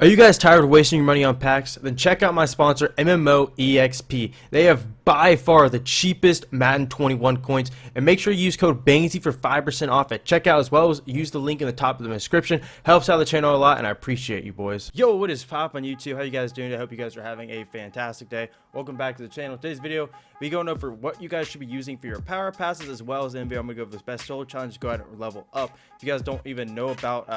Are you guys tired of wasting your money on packs? Then check out my sponsor, MMOEXP. They have by far the cheapest Madden 21 coins, and make sure you use code Bangsy for 5% off at checkout, as well as use the link in the top of the description. Helps out the channel a lot, and I appreciate you boys. Yo, what is pop on YouTube? How you guys doing? I hope you guys are having a fantastic day. Welcome back to the channel. Today's video, we going over what you guys should be using for your power passes, as well as in video I'm gonna go over the best solo challenge. Go ahead and level up. If you guys don't even know about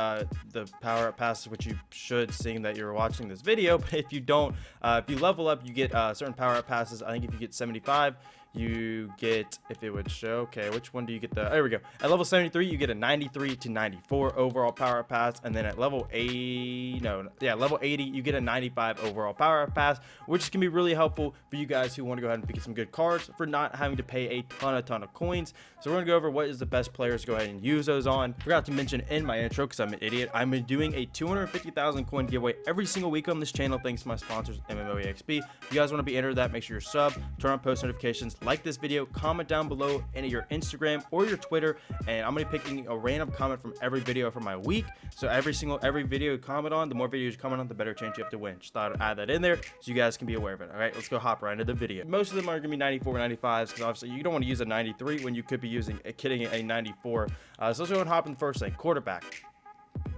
the power passes, which you should, seeing that you're watching this video, but if you don't, if you level up, you get certain power passes. I think if you get 75, you get, if it would show, okay, which one do you get? There we go. At level 73, you get a 93 to 94 overall power pass, and then at level 80, level 80, you get a 95 overall power pass, which can be really helpful for you guys who want to go ahead and pick some good cards for not having to pay a ton of coins. So we're gonna go over what is the best players to go ahead and use those on. Forgot to mention in my intro, because I'm an idiot, I'm doing a 250,000 coin giveaway every single week on this channel, thanks to my sponsors, MMOEXP. If you guys want to be entered that, make sure you're sub, turn on post notifications, like this video, comment down below any of your Instagram or your Twitter, and I'm gonna be picking a random comment from every video for my week. So every video you comment on, the more videos you comment on, the better chance you have to win. Just thought I'd add that in there so you guys can be aware of it. All right, let's go hop right into the video. Most of them are gonna be 94 95s, because obviously you don't want to use a 93 when you could be using a 94. So let's go and hop in the first thing, quarterback.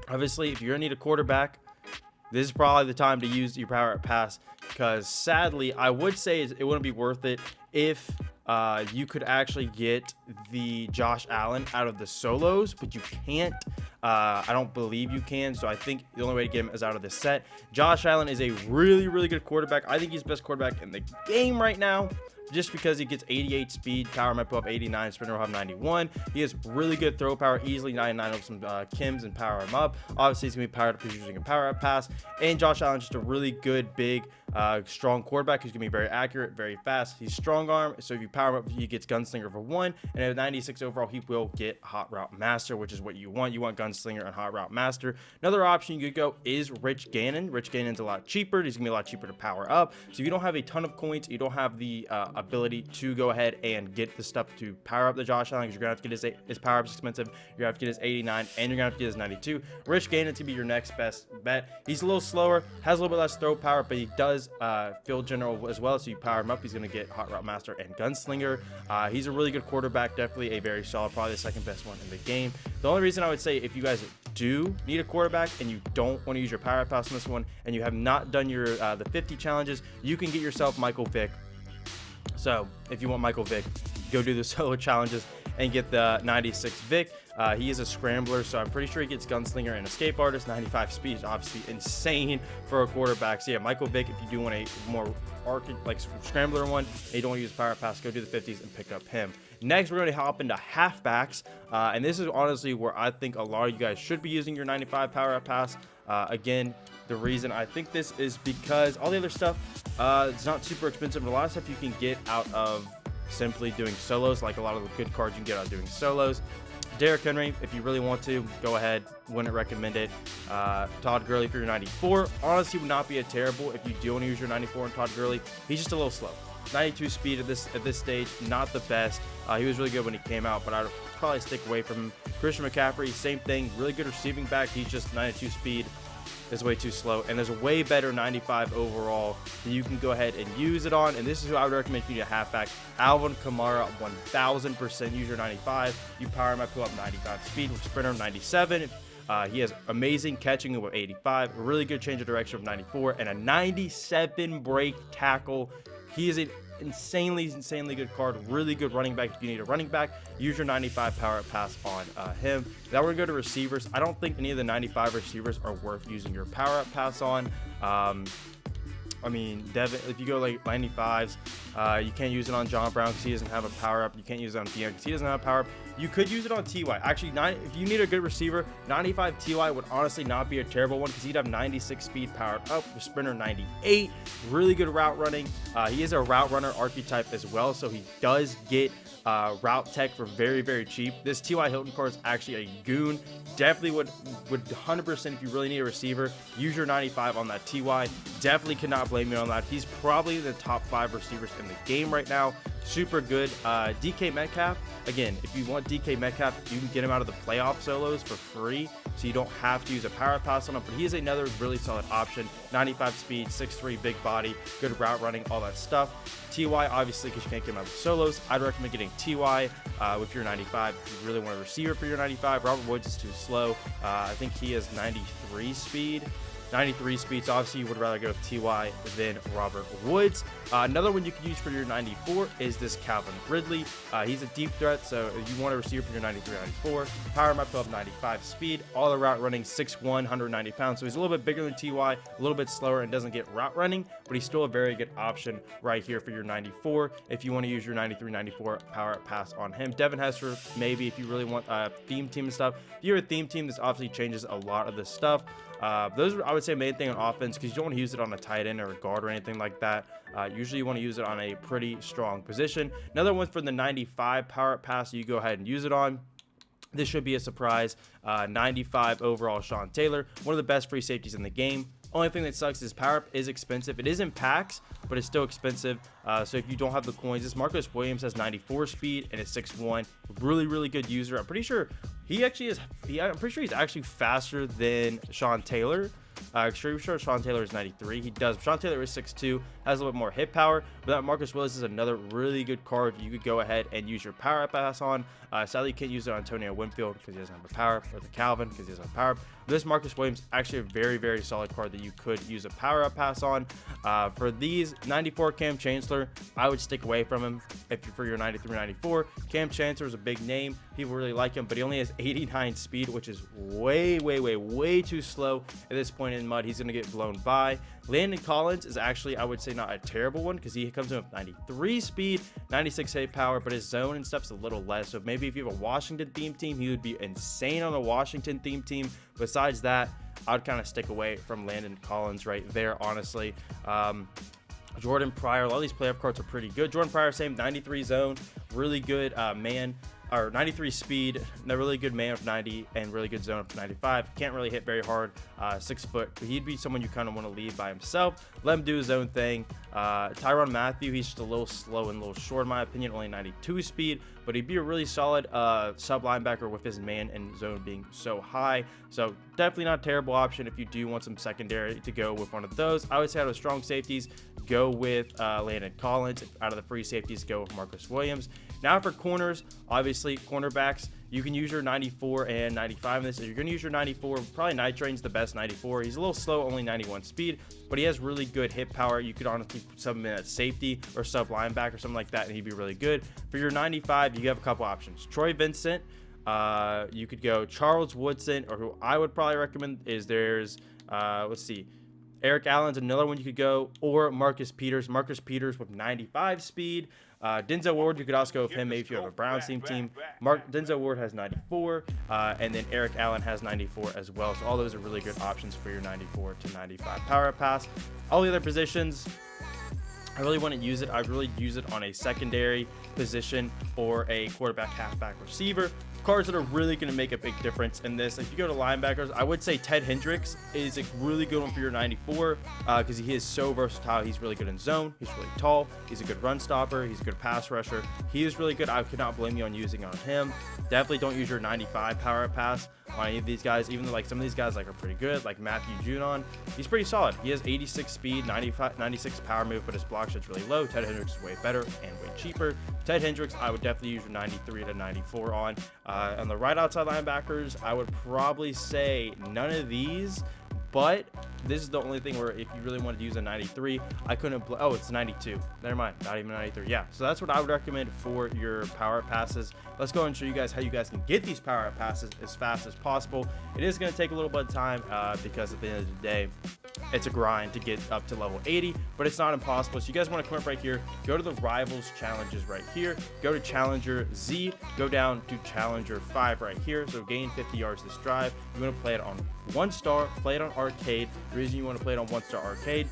Obviously, if you're gonna need a quarterback, this is probably the time to use your power pass, because sadly I would say it wouldn't be worth it if you could actually get the Josh Allen out of the solos, but you can't. I don't believe you can, so I think the only way to get him is out of this set. Josh Allen is a really good quarterback. I think he's the best quarterback in the game right now, just because he gets 88 speed, power might put up 89, sprinter will have 91. He has really good throw power, easily 99 of some Kims and power him up. Obviously, he's gonna be powered up because he's using a power up pass. And Josh Allen's just a really good, big, strong quarterback who's gonna be very accurate, very fast. He's strong arm, so if you power him up, he gets gunslinger for 1, and at 96 overall, he will get hot route master, which is what you want. You want gunslinger and hot route master. Another option you could go is Rich Gannon. Rich Gannon's a lot cheaper. He's gonna be a lot cheaper to power up. So if you don't have a ton of coins, you don't have the ability to go ahead and get the stuff to power up the Josh Allen, because you're gonna have to get his power ups expensive. You're gonna have to get his 89, and you're gonna have to get his 92. Rich Gannon to be your next best bet. He's a little slower, has a little bit less throw power, but he does field general as well. So you power him up, he's gonna get hot route master and gunslinger. He's a really good quarterback, definitely a very solid, probably the second best one in the game. The only reason I would say, if you guys do need a quarterback and you don't want to use your power pass on this one, and you have not done your the 50 challenges, you can get yourself Michael Vick. So if you want Michael Vick, go do the solo challenges and get the 96 Vick. He is a scrambler, so I'm pretty sure he gets gunslinger and escape artist. 95 speed is obviously insane for a quarterback. So yeah, Michael Vick, if you do want a more scrambler one and you don't want to use power pass, go do the 50s and pick up him. Next, we're going to hop into halfbacks, and this is honestly where I think a lot of you guys should be using your 95 power pass. Again, the reason I think this is because all the other stuff, it's not super expensive, and a lot of stuff you can get out of simply doing solos, like a lot of the good cards you can get out of doing solos. Derrick Henry, if you really want to, go ahead, wouldn't recommend it. Todd Gurley for your 94, honestly would not be a terrible if you do want to use your 94 on Todd Gurley. He's just a little slow. 92 speed at this stage, not the best. He was really good when he came out, but I'd probably stick away from him. Christian McCaffrey, same thing, really good receiving back. He's just 92 speed is way too slow, and there's a way better 95 overall that you can go ahead and use it on, and this is who I would recommend if you need a halfback. Alvin Kamara, 1000% use your 95. You power him up, pull up 95 speed with sprinter 97. He has amazing catching with 85, a really good change of direction of 94, and a 97 break tackle. He is an insanely good card, really good running back. If you need a running back, use your 95 power pass on him. Now we're gonna go to receivers. I don't think any of the 95 receivers are worth using your power up pass on. I mean, Devin, if you go like 95s, you can't use it on John Brown because he doesn't have a power up. You can't use it on Dion because he doesn't have a power up. You could use it on TY. Actually, if you need a good receiver, 95 TY would honestly not be a terrible one, because he'd have 96 speed powered up with sprinter 98. Really good route running. He is a route runner archetype as well, so he does get route tech for very cheap. This T.Y. Hilton card is actually a goon. Definitely would 100%, if you really need a receiver, use your 95 on that T.Y. Definitely cannot blame me on that. He's probably the top 5 receivers in the game right now. Super good. DK Metcalf, again, if you want DK Metcalf, you can get him out of the playoff solos for free. so you don't have to use a power pass on him, but he is another really solid option. 95 speed, 6'3", big body, good route running, all that stuff. TY, obviously, because you can't get him out with solos, I'd recommend getting TY with your 95 if you really want a receiver for your 95. Robert Woods is too slow. I think he has 93 speed. 93 speed, so obviously you would rather go with TY than Robert Woods. Another one you can use for your 94 is this Calvin Ridley. He's a deep threat, so if you want a receiver for your 93, 94, power him up to 95 speed, all the route running, 6'1", 190 pounds, so he's a little bit bigger than TY, a little bit slower and doesn't get route running, but he's still a very good option right here for your 94 if you want to use your 93, 94 power pass on him. Devin Hester, maybe if you really want a theme team and stuff. If you're a theme team, this obviously changes a lot of the stuff. Those are, I would say, main thing on offense, because you don't want to use it on a tight end or a guard or anything like that. Usually you want to use it on a pretty strong position. Another one for the 95 power pass you go ahead and use it on. This should be a surprise. 95 overall Sean Taylor, one of the best free safeties in the game. Only thing that sucks is power up is expensive. It is in packs, but it's still expensive. So if you don't have the coins, this Marcus Williams has 94 speed and is 6'1". Really good user. I'm pretty sure he actually is. I'm pretty sure he's actually faster than Sean Taylor. Sure Sean Taylor is 93. He does. Sean Taylor is 6'2", has a little bit more hit power, but that Marcus Willis is another really good card you could go ahead and use your power pass on. Sadly, you can't use it on Antonio Winfield because he doesn't have a power, or the Calvin because he doesn't have power. But this Marcus Williams actually a very solid card that you could use a power up pass on. For these 94 Cam Chancellor, I would stick away from him if you're for your 93, 94. Cam Chancellor is a big name. People really like him, but he only has 89 speed, which is way too slow at this point in mud. He's going to get blown by. Landon Collins is actually, I would say, not a terrible one because he comes in with 93 speed, 96 hit power, but his zone and stuff's a little less. So maybe if you have a Washington theme team, he would be insane on a Washington theme team. Besides that, I'd kind of stick away from Landon Collins right there, honestly. Jordan Pryor, a lot of these playoff cards are pretty good. Jordan Pryor, same 93 zone, really good man, or 93 speed, a really good man of 90, and really good zone of 95. Can't really hit very hard, 6 foot, but he'd be someone you kind of want to leave by himself. Let him do his own thing. Tyron Matthew, he's just a little slow and a little short in my opinion, only 92 speed, but he'd be a really solid sub linebacker with his man and zone being so high. So definitely not a terrible option if you do want some secondary to go with one of those. I would say out of strong safeties, go with Landon Collins. Out of the free safeties, go with Marcus Williams. Now for corners, obviously cornerbacks, you can use your 94 and 95 in this. If you're going to use your 94, probably Night Train's the best 94. He's a little slow, only 91 speed, but he has really good hit power. You could honestly sub him in at safety or sub linebacker or something like that, and he'd be really good. For your 95, you have a couple options. Troy Vincent, you could go Charles Woodson, or who I would probably recommend is let's see, Eric Allen's another one you could go, or Marcus Peters. Marcus Peters with 95 speed. Denzel Ward, you could also go with him maybe if you have a Browns team. Denzel Ward has 94, and then Eric Allen has 94 as well. So all those are really good options for your 94 to 95 power pass. All the other positions, I really wouldn't use it. I'd really use it on a secondary position or a quarterback, halfback, receiver. Cards that are really going to make a big difference in this. If you go to linebackers, I would say Ted Hendricks is a really good one for your 94 because he is so versatile. He's really good in zone. He's really tall. He's a good run stopper. He's a good pass rusher. He is really good. I could not blame you on using on him. Definitely don't use your 95 power pass on any of these guys, even though like some of these guys like are pretty good, like Matthew Judon. He's pretty solid. He has 86 speed, 96 power move, but his block shot's really low. Ted Hendricks is way better and way cheaper. Ted Hendricks, I would definitely use your 93 to 94 on. On the right outside linebackers, I would probably say none of these, but this is the only thing where if you really wanted to use a 93, I couldn't. Oh, it's 92. Never mind, not even 93. Yeah, so that's what I would recommend for your power passes. Let's go and show you guys how you guys can get these power passes as fast as possible. It is going to take a little bit of time because at the end of the day, it's a grind to get up to level 80, but it's not impossible. So you guys want to come up right here, go to the rivals challenges right here, go to Challenger Z, go down to Challenger 5 right here. So gain 50 yards this drive. You want to play it on 1 star, play it on arcade. The reason you want to play it on 1 star arcade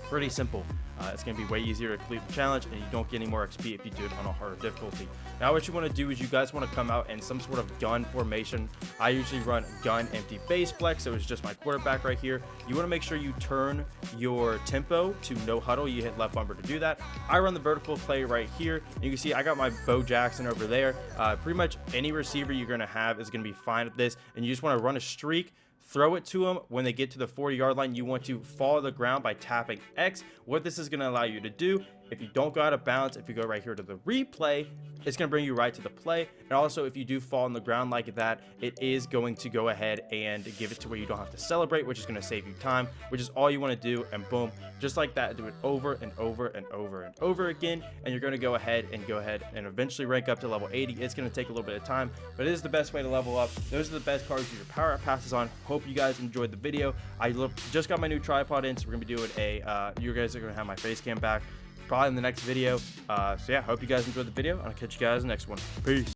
Pretty simple. It's going to be way easier to complete the challenge, and you don't get any more XP if you do it on a harder difficulty. Now what you want to do is you guys want to come out in some sort of gun formation. I usually run gun empty base flex, so it's just my quarterback right here. You want to make sure you turn your tempo to no huddle. You hit left bumper to do that. I run the vertical play right here, and you can see I got my Bo Jackson over there. Pretty much any receiver you're going to have is going to be fine at this, and you just want to run a streak, throw it to them. When they get to the 40-yard line, you want to fall to the ground by tapping X. What this is going to allow you to do, if you don't go out of bounds, if you go right here to the replay, it's going to bring you right to the play. And also, if you do fall on the ground like that, it is going to go ahead and give it to where you don't have to celebrate, which is going to save you time, which is all you want to do. And boom, just like that, do it over and over and over and over again. And you're going to go ahead and eventually rank up to level 80. It's going to take a little bit of time, but it is the best way to level up. Those are the best cards with your power up passes on. Hope you guys enjoyed the video. I just got my new tripod in, so we're going to be doing you guys are going to have my face cam back probably in the next video. So yeah, hope you guys enjoyed the video. I'll catch you guys in the next one. Peace.